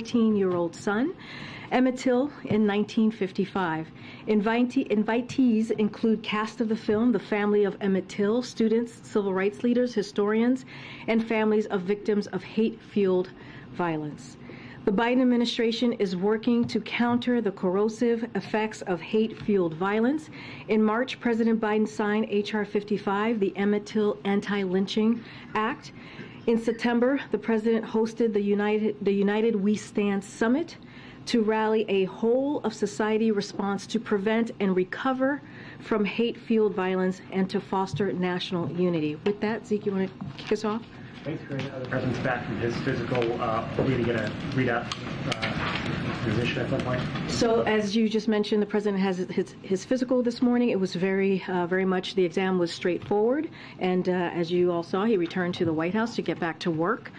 14-year-old son, Emmett Till, in 1955. Invitees include cast of the film, the family of Emmett Till, students, civil rights leaders, historians, and families of victims of hate-fueled violence. The Biden administration is working to counter the corrosive effects of hate-fueled violence. In March, President Biden signed H.R. 55, the Emmett Till Anti-Lynching Act. In September, the president hosted the United We Stand Summit to rally a whole-of-society response to prevent and recover from hate-fueled violence and to foster national unity. With that, Zeke, you want to kick us off? Thanks, Karine. The president's back from his physical. Hopefully to get a readout position at some point. So, as you just mentioned, the president has his physical this morning. It was very much, the exam was straightforward. And as you all saw, he returned to the White House to get back to work.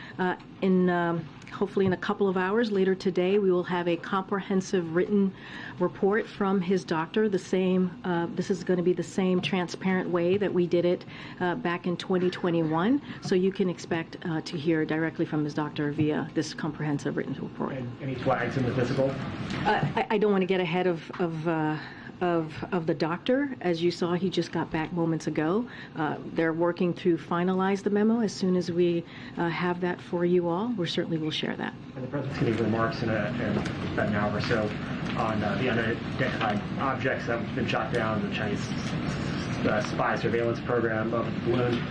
Hopefully in a couple of hours later today, we will have a comprehensive written report from his doctor. This is going to be the same transparent way that we did it back in 2021. So you can expect to hear directly from his doctor via this comprehensive written report. And any flags in the physical? I don't want to get ahead of the doctor. As you saw, he just got back moments ago. They're working to finalize the memo. As soon as we have that for you all, we certainly will share that. And the president's going to give remarks in about an hour or so on the unidentified objects that have been shot down, the Chinese spy surveillance program of the balloon.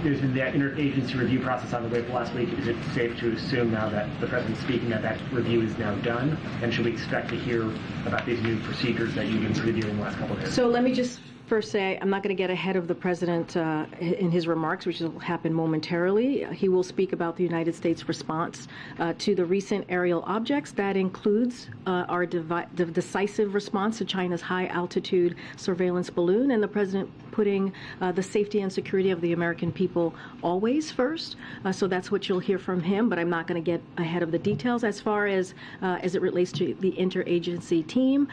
There's been that interagency review process on the way for last week. Is it safe to assume now that the president's speaking that review is now done? And should we expect to hear about these new procedures that you've been previewing the last couple of days? So let me just first say, I'm not going to get ahead of the president in his remarks, which will happen momentarily. He will speak about the United States response to the recent aerial objects. That includes our decisive response to China's high-altitude surveillance balloon, and the president putting the safety and security of the American people always first. So that's what you'll hear from him, but I'm not going to get ahead of the details. As far as it relates to the interagency team,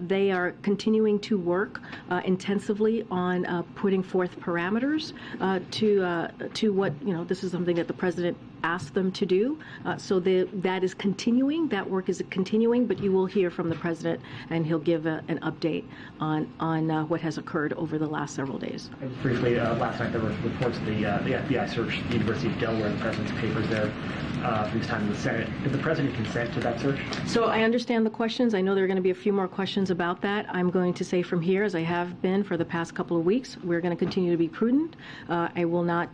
they are continuing to work intensively on putting forth parameters to what, this is something that the president asked them to do. So that is continuing. That work is continuing, but you will hear from the president, and he'll give an update on what has occurred over the last several days. And briefly, last night there were reports of the FBI searched the University of Delaware, the president's papers there from his time in the Senate. Did the president consent to that search? So I understand the questions. I know there are going to be a few more questions about that. I'm going to say from here, as I have been for the past couple of weeks, we're going to continue to be prudent. I will not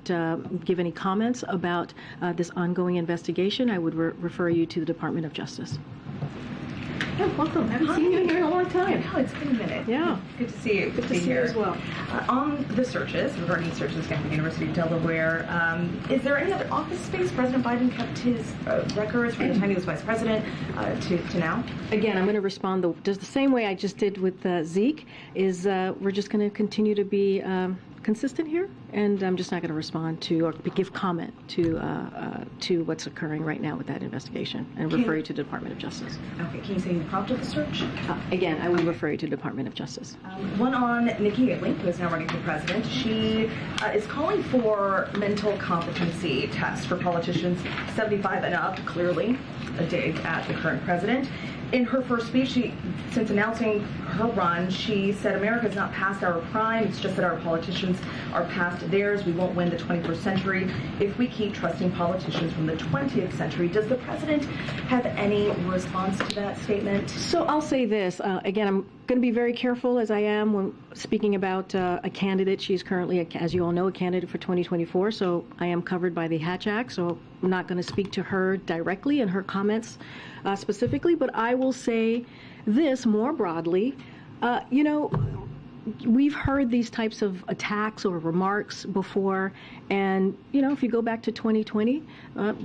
give any comments about this ongoing investigation. I would refer you to the Department of Justice. Oh, welcome. I haven't seen you here in a long time. I know, it's been a minute. Yeah. Good to see you. Good to see you as well. On the searches, regarding searches against the University of Delaware, is there any other office space President Biden kept his records from the time he was vice president to now? Again, I'm going to respond just the same way I just did with Zeke, is we're just going to continue to be consistent here, and I'm just not going to respond to or give comment to what's occurring right now with that investigation, and refer you to the Department of Justice. Okay, can you say the prompt of the search? Again, I will refer you to the Department of Justice. One on Nikki Haley, who is now running for president. She is calling for mental competency tests for politicians 75 and up, clearly a dig at the current president. In her first speech, since announcing her run, she said America is not past our prime, it's just that our politicians are past theirs. We won't win the 21st century if we keep trusting politicians from the 20th century. Does the president have any response to that statement? So I'll say this. Again, I'm going to be very careful, as I am when speaking about a candidate. She's currently, as you all know, a candidate for 2024, so I am covered by the Hatch Act, so I'm not going to speak to her directly and her comments specifically, but I will say this more broadly. We've heard these types of attacks or remarks before, and if you go back to 2020,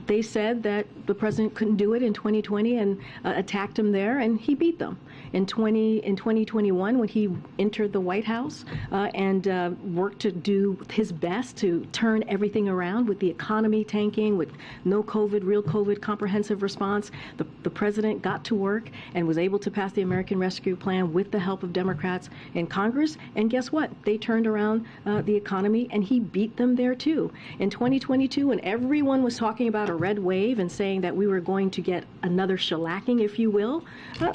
they said that the president couldn't do it in 2020 and attacked him there, and he beat them. In 2021, when he entered the White House and worked to do his best to turn everything around with the economy tanking, with no COVID, real COVID comprehensive response, the president got to work and was able to pass the American Rescue Plan with the help of Democrats in Congress. years, and guess what? They turned around the economy, and he beat them there too. In 2022, when everyone was talking about a red wave and saying that we were going to get another shellacking, if you will,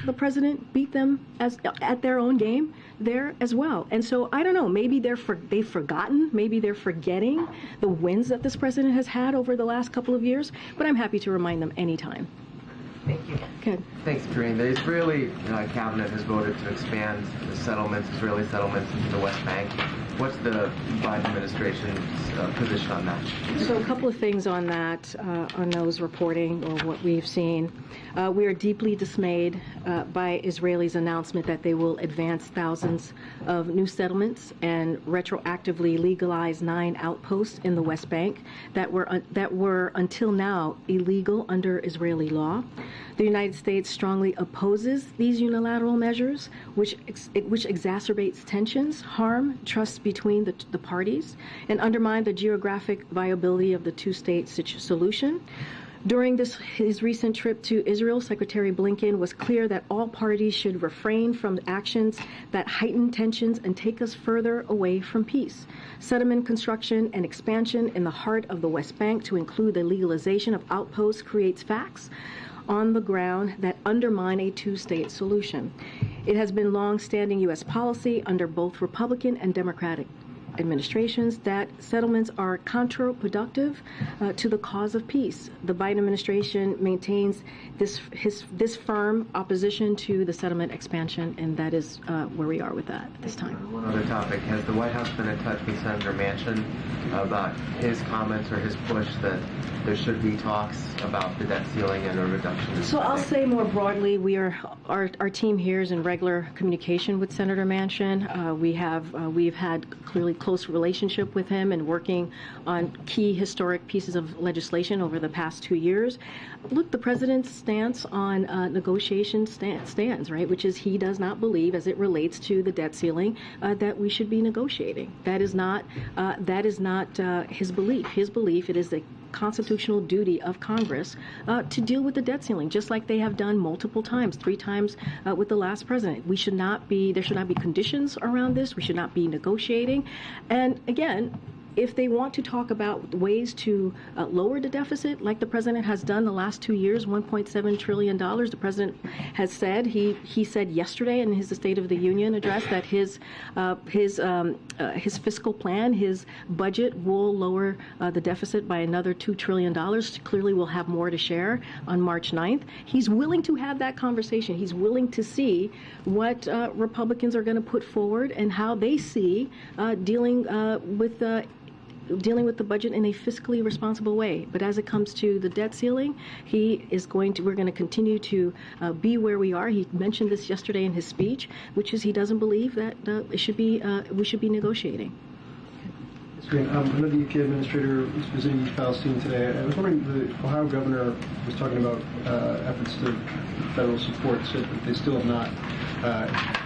the president beat them at their own game there as well. And so I don't know, maybe they've forgotten, maybe they're forgetting the wins that this president has had over the last couple of years, but I'm happy to remind them anytime. Thank you. Good. Thanks, Karine. The Israeli cabinet has voted to expand the Israeli settlements into the West Bank. What's the Biden administration's position on that? So a couple of things on that, on those reporting or what we've seen. We are deeply dismayed by Israelis' announcement that they will advance thousands of new settlements and retroactively legalize 9 outposts in the West Bank that were until now illegal under Israeli law. The United States strongly opposes these unilateral measures, which exacerbates tensions, harm trust between the parties, and undermine the geographic viability of the two-state solution. During his recent trip to Israel, Secretary Blinken was clear that all parties should refrain from actions that heighten tensions and take us further away from peace. Settlement construction and expansion in the heart of the West Bank to include the legalization of outposts creates facts on the ground that undermine a two-state solution. It has been long-standing U.S. policy under both Republican and Democratic administrations that settlements are counterproductive to the cause of peace. The Biden administration maintains this firm opposition to the settlement expansion, and that is where we are with that at this time. One other topic. Has the White House been in touch with Senator Manchin about his comments or his push that there should be talks about the debt ceiling and a reduction in So I'll say more broadly, our team here is in regular communication with Senator Manchin. We've had clearly close relationship with him and working on key historic pieces of legislation over the past 2 years. Look, the president's stance on negotiation stands, right, which is he does not believe, as it relates to the debt ceiling, that we should be negotiating. That is not his belief. His belief, it is the constitutional duty of Congress to deal with the debt ceiling, just like they have done multiple times, 3 times with the last president. There should not be conditions around this. We should not be negotiating. And again, if they want to talk about ways to lower the deficit, like the president has done the last 2 years, $1.7 trillion, the president has said, he said yesterday in his State of the Union address that his fiscal plan, his budget will lower the deficit by another $2 trillion. Clearly we'll have more to share on March 9th. He's willing to have that conversation. He's willing to see what Republicans are going to put forward and how they see dealing with the budget in a fiscally responsible way. But as it comes to the debt ceiling, we're going to continue to be where we are. He mentioned this yesterday in his speech, which is he doesn't believe that we should be negotiating. I know the UK administrator was visiting East Palestine today. I was wondering, the Ohio governor was talking about efforts to federal support, said that they still have not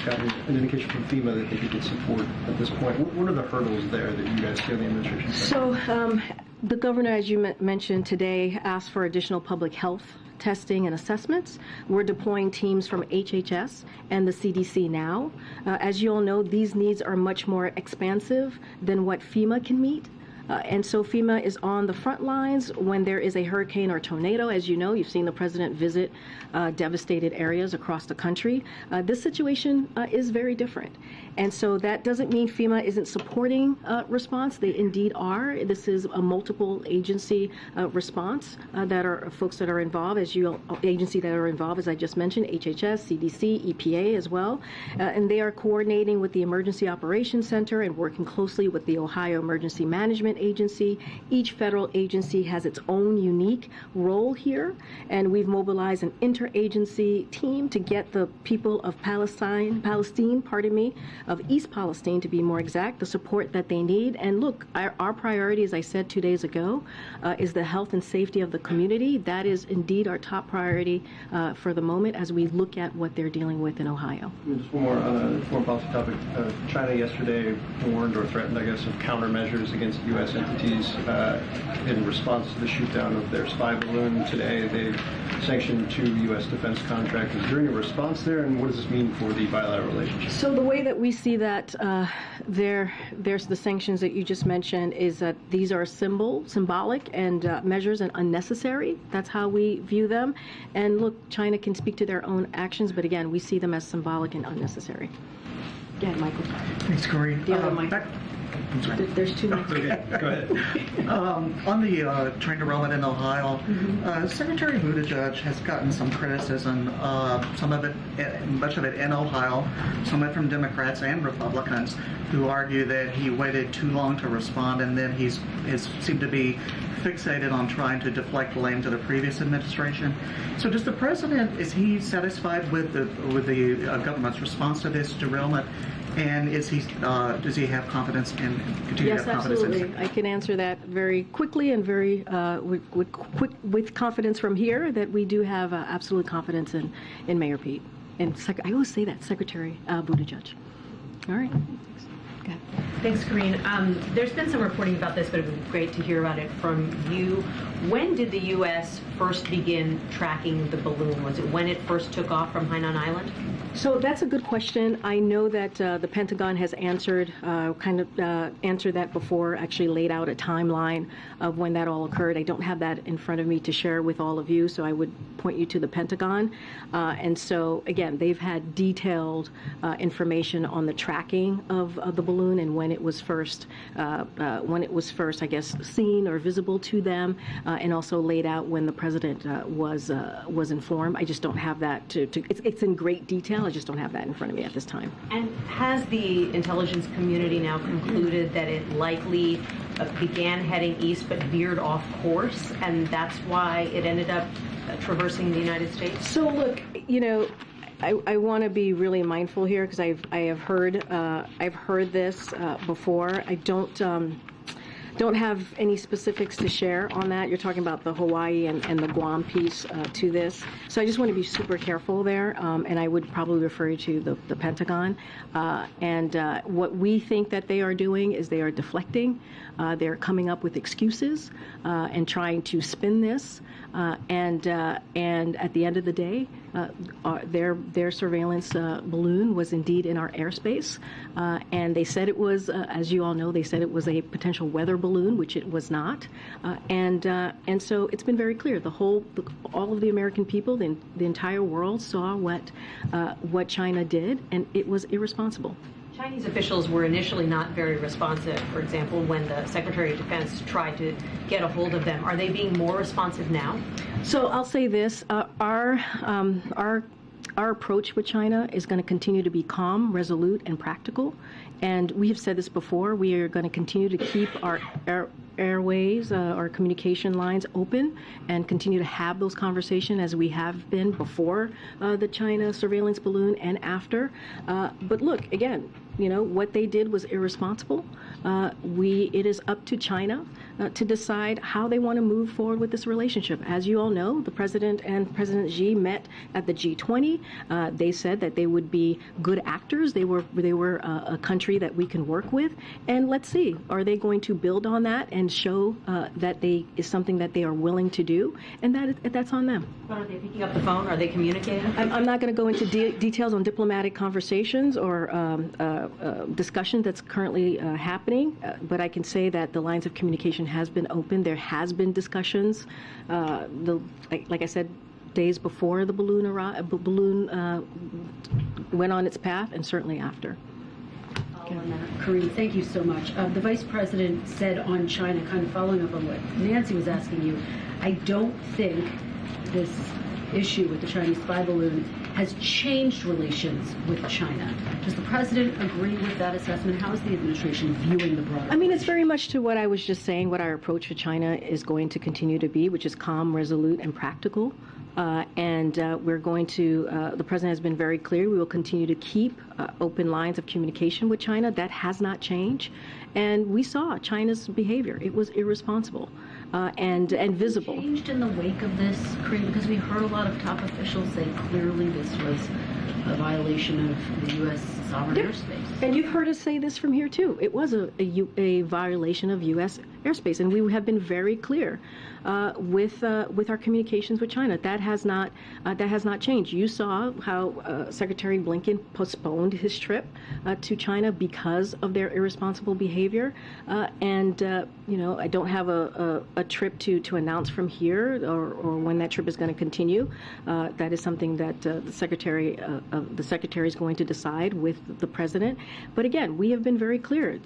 gotten an indication from FEMA that they could get support at this point. What are the hurdles there that you guys see on the administration side? So the governor, as you mentioned today, asked for additional public health testing and assessments. We're deploying teams from HHS and the CDC now. As you all know, these needs are much more expansive than what FEMA can meet. And so FEMA is on the front lines when there is a hurricane or tornado. As you know, you've seen the president visit devastated areas across the country. This situation is very different. And so that doesn't mean FEMA isn't supporting response. They indeed are. This is a multiple agency response that are folks that are involved, agency that are involved, as I just mentioned, HHS, CDC, EPA as well. And they are coordinating with the Emergency Operations Center and working closely with the Ohio Emergency Management Agency. Each federal agency has its own unique role here, and we've mobilized an interagency team to get the people of Palestine, of East Palestine to be more exact, the support that they need. And look, our priority, as I said 2 days ago, is the health and safety of the community. That is indeed our top priority for the moment as we look at what they're dealing with in Ohio. Just one more on a foreign policy topic. China yesterday warned or threatened, I guess, of countermeasures against U.S. U.S. entities in response to the shoot-down of their spy balloon today. They've sanctioned 2 U.S. defense contractors. Is there any response there, and what does this mean for the bilateral relationship? So the way that we see that there's the sanctions that you just mentioned is that these are symbolic and measures and unnecessary. That's how we view them. And look, China can speak to their own actions, but again, we see them as symbolic and unnecessary. Go ahead, Michael. Thanks, Karine. The other mic. There's 2 mics. Okay, go ahead. On the train derailment in Ohio, Secretary Buttigieg has gotten some criticism, much of it in Ohio, some of it from Democrats and Republicans, who argue that he waited too long to respond, and then he's seemed to be fixated on trying to deflect blame to the previous administration. So does the president, is he satisfied with the government's response to this derailment? And does he have confidence in continue to have confidence? Yes, absolutely. I can answer that very quickly and very with confidence from here that we do have absolute confidence in Mayor Pete. And I always say that, Secretary Buttigieg. All right. Go ahead. Thanks, Karine. There's been some reporting about this, but it would be great to hear about it from you. When did the U.S. first begin tracking the balloon? Was it when it first took off from Hainan Island? So that's a good question. I know that the Pentagon has answered that before, actually laid out a timeline of when that all occurred. I don't have that in front of me to share with all of you, so I would point you to the Pentagon. And so, again, they've had detailed information on the tracking of the balloon and when it was first, I guess, seen or visible to them, and also laid out when the president was informed. I just don't have that it's in great detail. I just don't have that in front of me at this time. And has the intelligence community now concluded that it likely began heading east but veered off course, and that's why it ended up traversing the United States? So look, I want to be really mindful here because I've heard this before. I don't have any specifics to share on that. You're talking about the Hawaii and the Guam piece to this. So I just want to be super careful there, and I would probably refer you to the Pentagon. And what we think that they are doing is they are deflecting. They're coming up with excuses and trying to spin this. And at the end of the day, their surveillance balloon was indeed in our airspace. And they said it was, as you all know, they said it was a potential weather balloon, which it was not. And so it's been very clear. All of the American people, the entire world saw what China did, and it was irresponsible. Chinese officials were initially not very responsive, for example, when the Secretary of Defense tried to get a hold of them. Are they being more responsive now? So I'll say this. Our approach with China is going to continue to be calm, resolute, and practical. And we have said this before. We are going to continue to keep our airways, our communication lines open, and continue to have those conversations as we have been before the China surveillance balloon and after. But look, again, what they did was irresponsible. It is up to China to decide how they want to move forward with this relationship. As you all know, the president and President Xi met at the G20. They said that they would be good actors. They were a country that we can work with. And let's see, are they going to build on that and show that is something that they are willing to do? And that's on them. But are they picking up the phone? Are they communicating? I'm not going to go into details on diplomatic conversations or discussion that's currently happening, but I can say that the lines of communication has been open. There has been discussions, like I said, days before the balloon went on its path, and certainly after. Karine, thank you so much. The Vice President said on China, kind of following up on what Nancy was asking you, I don't think this issue with the Chinese spy balloon has changed relations with China. Does the president agree with that assessment? How is the administration viewing the broader? I mean, it's very much to what I was just saying, what our approach to China is going to continue to be, which is calm, resolute, and practical. And we're going to, the president has been very clear, we will continue to keep open lines of communication with China. That has not changed. And we saw China's behavior. It was irresponsible and visible. Changed in the wake of this, Karine, because we heard a lot of top officials say clearly this was a violation of the U.S. sovereign airspace. And you've heard us say this from here, too. It was a violation of U.S. airspace, and we have been very clear with our communications with China. That has not changed. You saw how Secretary Blinken postponed his trip to China because of their irresponsible behavior, and I don't have a trip to announce from here or when that trip is going to continue. That is something that the secretary is going to decide with the president. But again, we have been very clear.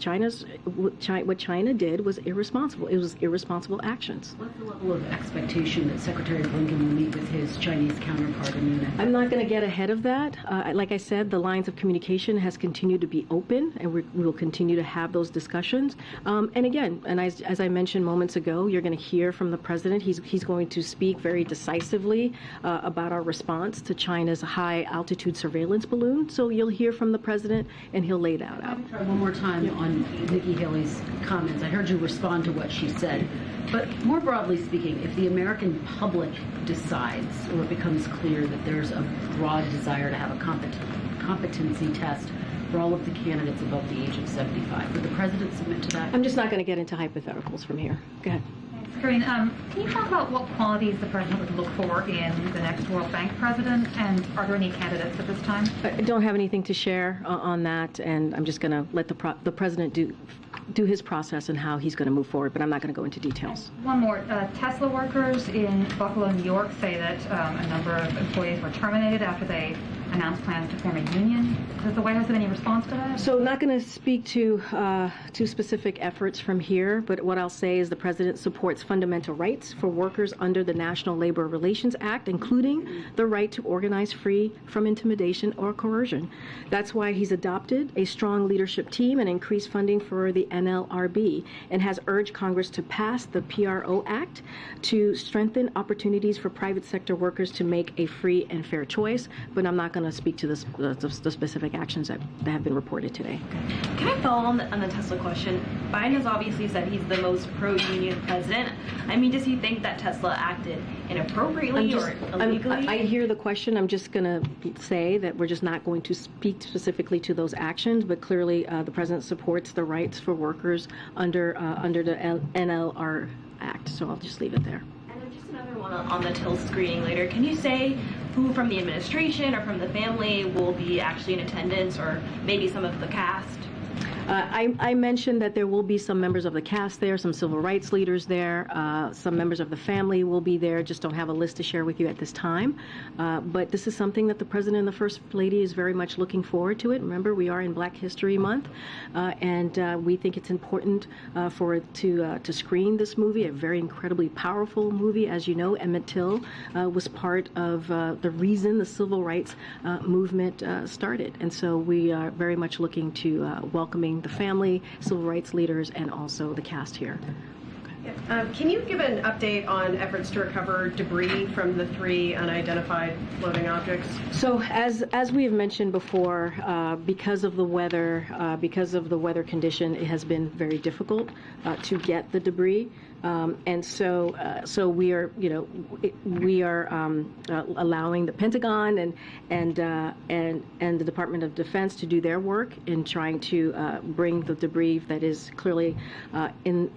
What China did was irresponsible. It was irresponsible actions. What's the level of expectation that Secretary Blinken will meet with his Chinese counterpart in Munich? I'm not going to get ahead of that. Like I said, the lines of communication has continued to be open, and we will continue to have those discussions. And again, and as I mentioned moments ago, you're going to hear from the president. He's going to speak very decisively about our response to China's high-altitude surveillance balloon. So you'll hear from the president, and he'll lay that out. Try one more time on Nikki Haley's comments. I heard you respond to what she said. But more broadly speaking, if the American public decides or it becomes clear that there's a broad desire to have a competency test for all of the candidates above the age of 75, would the president submit to that? I'm just not going to get into hypotheticals from here. Go ahead. Karine, can you talk about what qualities the president would look for in the next World Bank president, and are there any candidates at this time? I don't have anything to share on that, and I'm just going to let the president do his process and how he's going to move forward, but I'm not going to go into details. One more. Tesla workers in Buffalo, New York say that a number of employees were terminated after they announced plans to form a union. Does the White House have any response to that? So not going to speak to specific efforts from here, but what I'll say is the president supports fundamental rights for workers under the National Labor Relations Act, including the right to organize free from intimidation or coercion. That's why he's adopted a strong leadership team and increased funding for the NLRB, and has urged Congress to pass the PRO Act to strengthen opportunities for private sector workers to make a free and fair choice. But I'm not going to speak to the specific actions that have been reported today. Can I follow on the Tesla question? Biden has obviously said he's the most pro-union president. I mean, does he think that Tesla acted inappropriately or illegally? I hear the question. I'm just going to say that we're just not going to speak specifically to those actions, but clearly the president supports the rights for workers under the NLR Act. So I'll just leave it there. And then just another one on the Till screening later. Can you say who from the administration or from the family will be actually in attendance, or maybe some of the cast? I mentioned that there will be some members of the cast there, some civil rights leaders there, some members of the family will be there. Just don't have a list to share with you at this time. But this is something that the President and the First Lady is very much looking forward to it. Remember, we are in Black History Month, and we think it's important to screen this movie, a very incredibly powerful movie. As you know, Emmett Till was part of the reason the civil rights movement started. And so we are very much looking to welcoming the family, civil rights leaders, and also the cast here. Can you give an update on efforts to recover debris from the 3 unidentified floating objects? So as we have mentioned before, because of the weather condition, it has been very difficult to get the debris. And so we are allowing the Pentagon and the Department of Defense to do their work in trying to bring the debris that is clearly in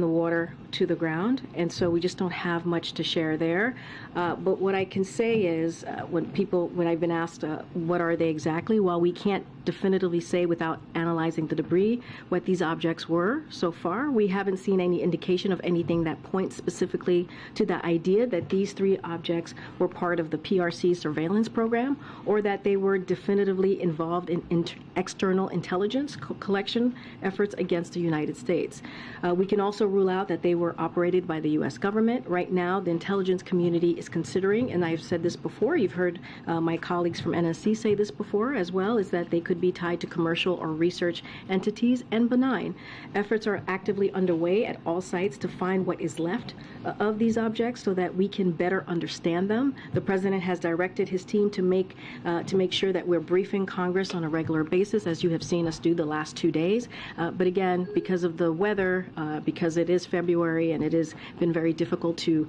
the water to the ground, and so we just don't have much to share there. But what I can say is, when I've been asked what are they exactly, well, we can't definitively say without analyzing the debris what these objects were so far. We haven't seen any indication of anything that points specifically to the idea that these 3 objects were part of the PRC surveillance program, or that they were definitively involved in external intelligence collection efforts against the United States. We can also rule out that they were operated by the U.S. government. Right now, the intelligence community is considering, and I've said this before, you've heard my colleagues from NSC say this before as well, is that they could could be tied to commercial or research entities, and benign. Efforts are actively underway at all sites to find what is left of these objects so that we can better understand them. The President has directed his team to make sure that we're briefing Congress on a regular basis, as you have seen us do the last 2 days. But again, because of the weather, because it is February and it has been very difficult to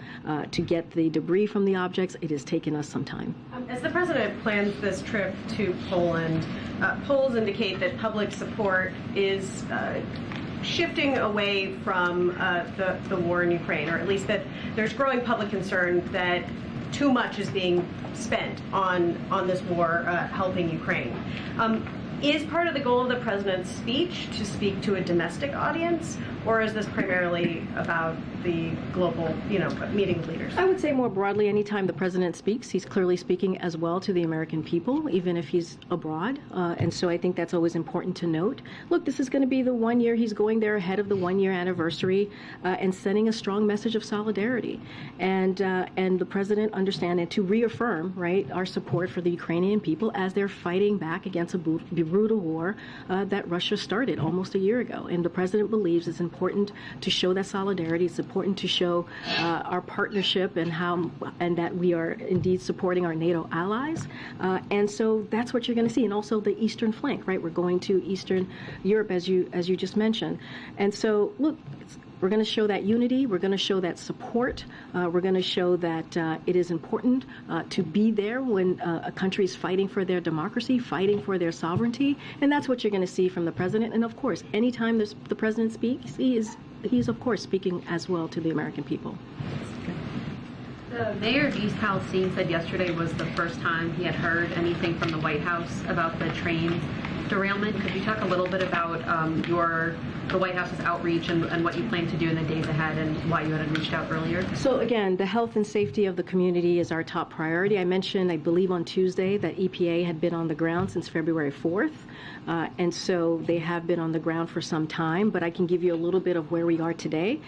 get the debris from the objects, it has taken us some time. As the President plans this trip to Poland, polls indicate that public support is shifting away from the war in Ukraine, or at least that there's growing public concern that too much is being spent on this war helping Ukraine. Is part of the goal of the President's speech to speak to a domestic audience, or is this primarily about the global, meeting with leaders? I would say more broadly, anytime the President speaks, he's clearly speaking as well to the American people, even if he's abroad. And so I think that's always important to note. Look, this is going to be the 1 year he's going there ahead of the 1 year anniversary and sending a strong message of solidarity. And the President understand and to reaffirm, right, our support for the Ukrainian people as they're fighting back against a brutal war that Russia started almost a year ago. And the President believes it's important to show that solidarity. It's important to show our partnership and that we are indeed supporting our NATO allies. And so that's what you're going to see. And also the eastern flank, right? We're going to Eastern Europe, as you just mentioned. And so, look, we're going to show that unity. We're going to show that support. We're going to show that it is important to be there when a country is fighting for their democracy, fighting for their sovereignty. And that's what you're going to see from the President. And of course, anytime the President speaks, he's of course speaking as well to the American people. The mayor of East Palestine said yesterday was the first time he had heard anything from the White House about the train derailment. Could you talk a little bit about the White House's outreach and what you plan to do in the days ahead and why you had reached out earlier? So again, the health and safety of the community is our top priority. I mentioned, I believe on Tuesday, that EPA had been on the ground since February 4th. And so they have been on the ground for some time, but I can give you a little bit of where we are today.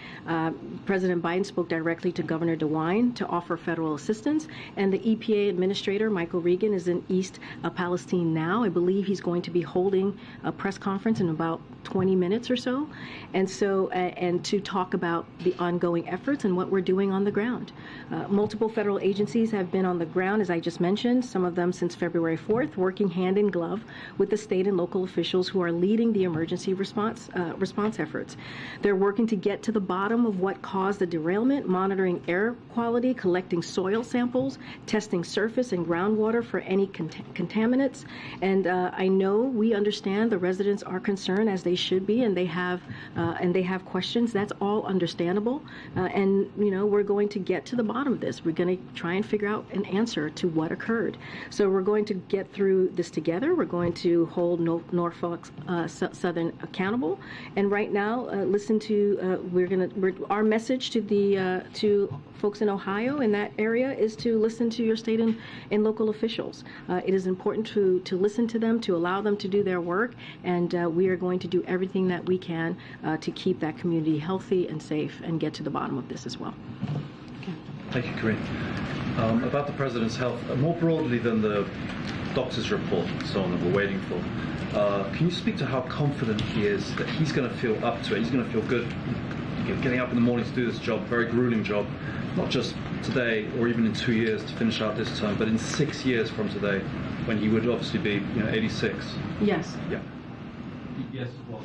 President Biden spoke directly to Governor DeWine to offer federal assistance, and the EPA administrator, Michael Regan, is in East Palestine now. I believe he's going to be holding a press conference in about 20 minutes or so, and to talk about the ongoing efforts and what we're doing on the ground. Multiple federal agencies have been on the ground, as I just mentioned, some of them since February 4th, working hand in glove with the state and local officials who are leading the emergency response efforts. They're working to get to the bottom of what caused the derailment, monitoring air quality, collecting soil samples, testing surface and groundwater for any contaminants. And I know we understand the residents are concerned, as they should be, and they have questions. That's all understandable. And we're going to get to the bottom of this. We're going to try and figure out an answer to what occurred. So we're going to get through this together. We're going to hold Norfolk Southern accountable. And right now, our message to folks in Ohio in that area is to listen to your state and local officials. It is important to listen to them, to allow them to do their work, and we are going to do everything that we can to keep that community healthy and safe and get to the bottom of this as well. Okay. Thank you, Karine. About the President's health, more broadly than the doctor's report and so on that we're waiting for, can you speak to how confident he is that he's going to feel up to it? He's going to feel good getting up in the morning to do this job, very grueling job, not just today or even in 2 years to finish out this term, but in 6 years from today, when he would obviously be 86. Yes. Yeah. Yes. Well.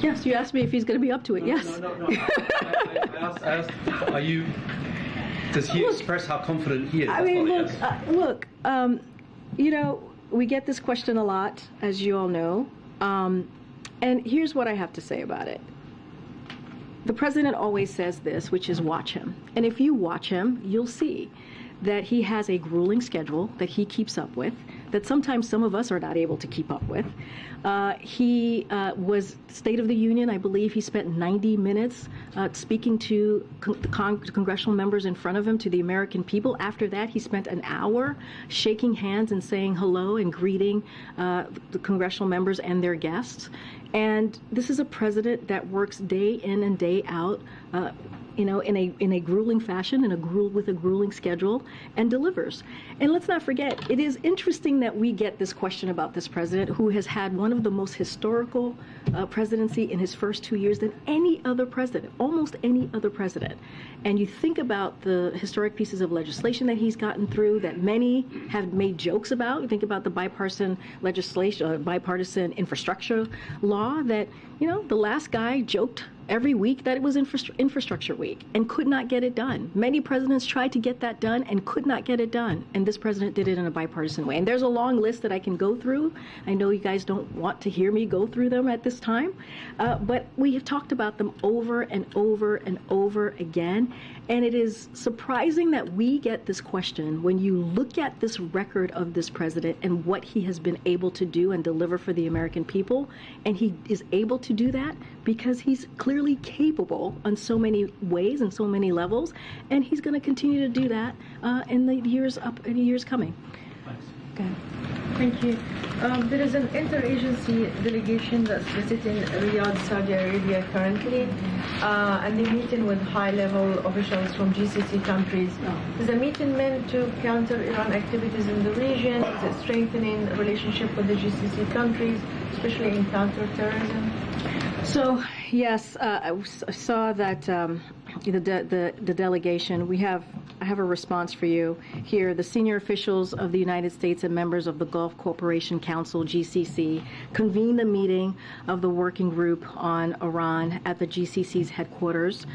Yes, you asked me if he's going to be up to it. Yes. No. I asked, does he express how confident he is? I mean, look, we get this question a lot, as you all know. And here's what I have to say about it. The President always says this, which is watch him. And if you watch him, you'll see that he has a grueling schedule that he keeps up with, that sometimes some of us are not able to keep up with. He was State of the Union. I believe he spent 90 minutes speaking to congressional members in front of him, to the American people. After that, he spent an hour shaking hands and saying hello and greeting the congressional members and their guests. And this is a president that works day in and day out in a grueling fashion, with a grueling schedule, and delivers. And let's not forget, it is interesting that we get this question about this president, who has had one of the most historical presidency in his first 2 years than any other president, almost any other president. And you think about the historic pieces of legislation that he's gotten through that many have made jokes about. You think about the bipartisan legislation, bipartisan infrastructure law that, the last guy joked every week that it was infrastructure week and could not get it done. Many presidents tried to get that done and could not get it done. And this president did it in a bipartisan way. And there's a long list that I can go through. I know you guys don't want to hear me go through them at this time, but we have talked about them over and over and over again. And it is surprising that we get this question when you look at this record of this president and what he has been able to do and deliver for the American people. And he is able to do that because he's clearly capable in so many ways and so many levels. And he's going to continue to do that in the years coming. Thanks. Okay. Thank you. There is an interagency delegation that's visiting Riyadh, Saudi Arabia currently, and they're meeting with high-level officials from GCC countries. Is the meeting meant to counter Iran activities in the region? Is it strengthening the relationship with the GCC countries, especially in counterterrorism? So, yes, I saw that the delegation, I have a response for you here. The senior officials of the United States and members of the Gulf Cooperation Council, GCC, convened a meeting of the working group on Iran at the GCC's headquarters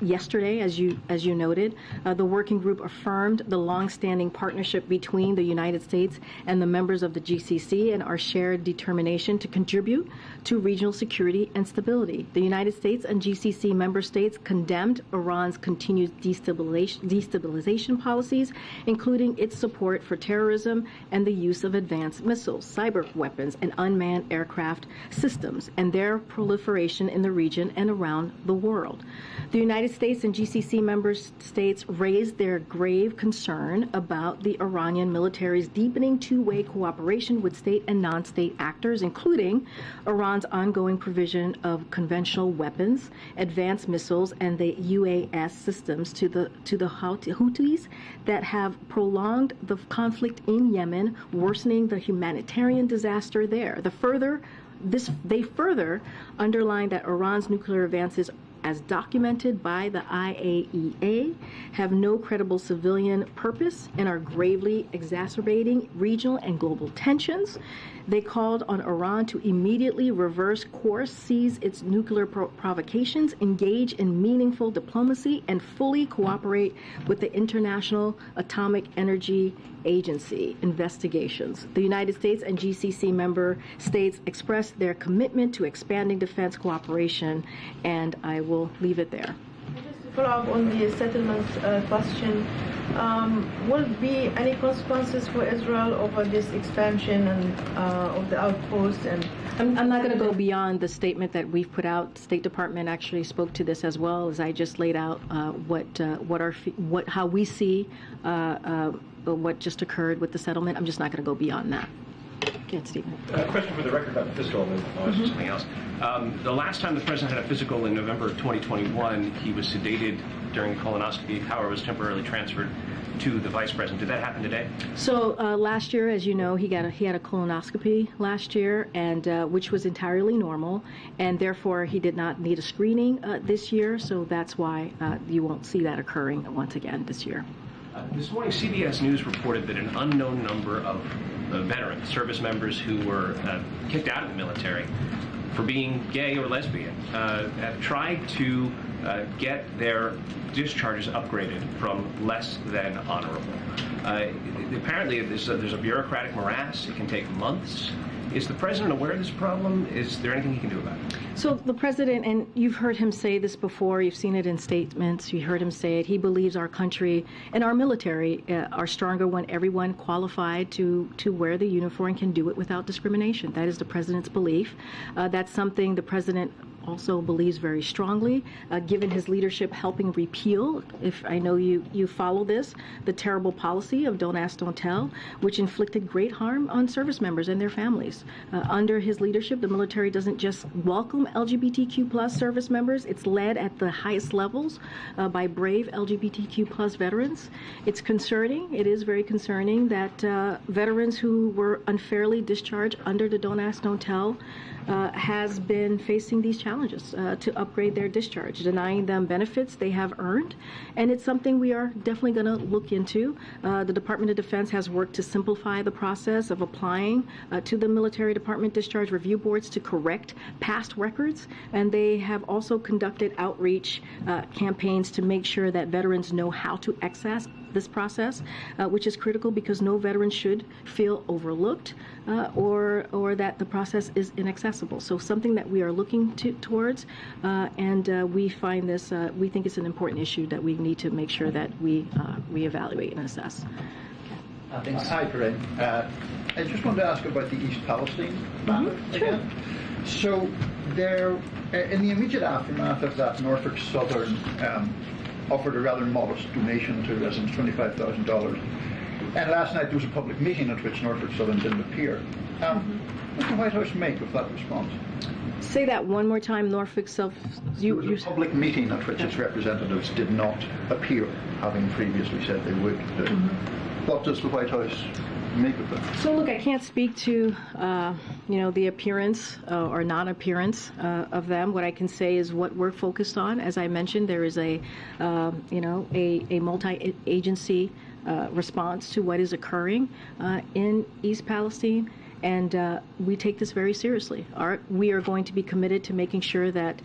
yesterday, as you noted. The working group affirmed the longstanding partnership between the United States and the members of the GCC and our shared determination to contribute to regional security and stability. The United States and GCC member states condemned Iran's continued destabilization policies, including its support for terrorism and the use of advanced missiles, cyber weapons, and unmanned aircraft systems, and their proliferation in the region and around the world. The United States and GCC member states raised their grave concern about the Iranian military's deepening two-way cooperation with state and non-state actors, including Iran's ongoing provision of conventional weapons, advanced missiles, and the UAS systems to the Houthis that have prolonged the conflict in Yemen, worsening the humanitarian disaster there. They further underline that Iran's nuclear advances, as documented by the IAEA, have no credible civilian purpose and are gravely exacerbating regional and global tensions. They called on Iran to immediately reverse course, cease its nuclear provocations, engage in meaningful diplomacy, and fully cooperate with the International Atomic Energy Agency investigations. The United States and GCC member states expressed their commitment to expanding defense cooperation, and I will leave it there. Just to follow up on the settlement question, will there be any consequences for Israel over this expansion and of the outpost? And I'm not going to go beyond the statement that we've put out. The State Department actually spoke to this as well, as I just laid out how we see what just occurred with the settlement. I'm just not going to go beyond that. Yes, Stephen. A question for the record about the physical, and then I'll ask you something else. The last time the president had a physical in November of 2021, he was sedated during colonoscopy. Power was temporarily transferred to the vice president. Did that happen today? So last year, as you know, he had a colonoscopy last year, and which was entirely normal, and therefore he did not need a screening this year. So that's why you won't see that occurring once again this year. This morning, CBS News reported that an unknown number of veterans, service members who were kicked out of the military for being gay or lesbian, have tried to get their discharges upgraded from less than honorable. Apparently, there's a bureaucratic morass. It can take months. Is the president aware of this problem? Is there anything he can do about it? So the president, and you've heard him say this before, you've seen it in statements, you heard him say it, he believes our country and our military are stronger when everyone qualified to wear the uniform can do it without discrimination. That is the president's belief. That's something the president also believes very strongly, given his leadership helping repeal, if I know you follow this, the terrible policy of Don't Ask, Don't Tell, which inflicted great harm on service members and their families. Under his leadership, the military doesn't just welcome LGBTQ+ service members, it's led at the highest levels by brave LGBTQ+ veterans. It's concerning, it is very concerning that veterans who were unfairly discharged under the Don't Ask, Don't Tell has been facing these challenges to upgrade their discharge, denying them benefits they have earned. And it's something we are definitely going to look into. The Department of Defense has worked to simplify the process of applying to the Military Department Discharge Review Boards to correct past records. And they have also conducted outreach campaigns to make sure that veterans know how to access this process, which is critical because no veteran should feel overlooked or that the process is inaccessible. So something that we are looking towards, and we find this, we think it's an important issue that we need to make sure that we evaluate and assess. Hi, Karine. I just wanted to ask about the East Palestine matter again. So there, in the immediate aftermath of that, Norfolk Southern offered a rather modest donation to residents, $25,000. And last night there was a public meeting at which Norfolk Southern didn't appear. What did the White House make of that response? Say that one more time, Norfolk Southern. There was a public meeting at which its representatives did not appear, having previously said they would. What does the White House make of that? So look, I can't speak to the appearance or non-appearance of them. What I can say is what we're focused on. As I mentioned, there is a multi-agency response to what is occurring in East Palestine. And we take this very seriously. We are going to be committed to making sure that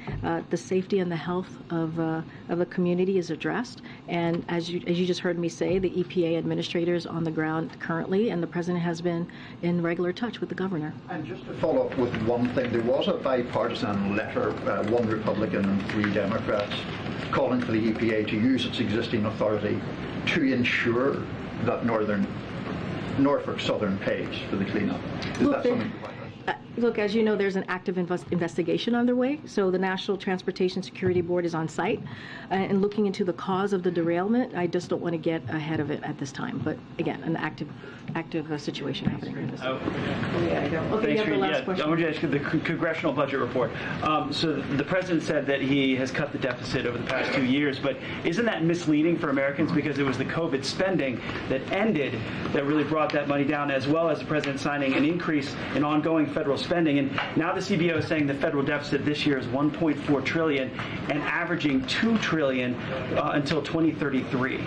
the safety and the health of the community is addressed. And as you just heard me say, the EPA administrators on the ground currently, and the president has been in regular touch with the governor. And just to follow up with one thing, there was a bipartisan letter, one Republican and 3 Democrats, calling for the EPA to use its existing authority to ensure that Norfolk Southern pays for the cleanup. Is that something? Look, as you know, there's an active investigation underway. So the National Transportation Security Board is on site and looking into the cause of the derailment. I just don't want to get ahead of it at this time. But again, an active situation happening in this. Okay, you have the last question. I want to ask you the congressional budget report. So the president said that he has cut the deficit over the past 2 years, but isn't that misleading for Americans because it was the COVID spending that ended that really brought that money down, as well as the president signing an increase in ongoing federal spending. And now the CBO is saying the federal deficit this year is $1.4 trillion and averaging $2 trillion until 2033.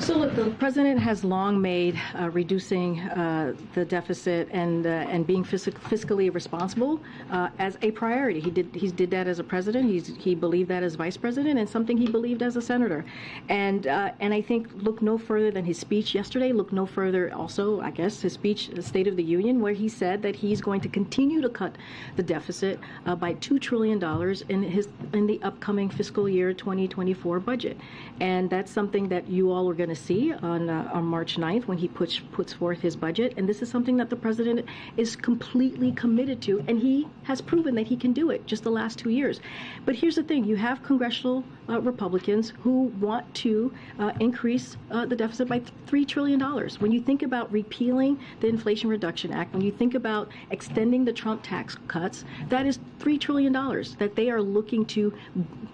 So look, the president has long made reducing the deficit and being fiscally responsible as a priority. He did that as a president. He believed that as vice president, and something he believed as a senator. And I think look no further than his speech yesterday. Look no further also, I guess, his speech, the State of the Union, where he said that he's going to continue to cut the deficit by $2 trillion in the upcoming fiscal year 2024 budget. And that's something that you all are going to see on March 9th when he puts forth his budget. And this is something that the president is completely committed to, and he has proven that he can do it just the last 2 years. But here's the thing. You have congressional Republicans who want to increase the deficit by $3 trillion. When you think about repealing the Inflation Reduction Act, when you think about extending the Trump tax cuts, that is $3 trillion that they are looking to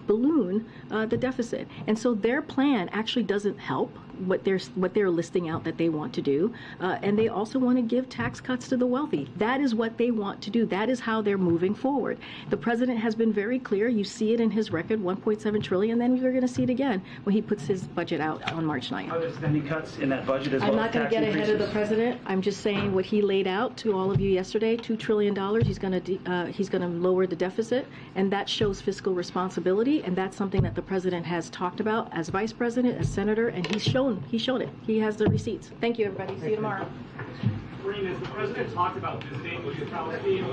balloon the deficit. And so their plan actually doesn't help what they're listing out that they want to do, and they also want to give tax cuts to the wealthy. That is what they want to do. That is how they're moving forward. The president has been very clear. You see it in his record, $1.7 trillion. Then you're going to see it again when he puts his budget out on March 9th. Are there spending cuts in that budget as well? I'm not going to get ahead of the president. I'm just saying what he laid out to all of you yesterday: $2 trillion. He's going to lower the deficit, and that shows fiscal responsibility. And that's something that the president has talked about as vice president, as senator, and he's shown it. He has the receipts. Thank you, everybody. See you tomorrow. Karine, has the president talked about visiting with Palestine?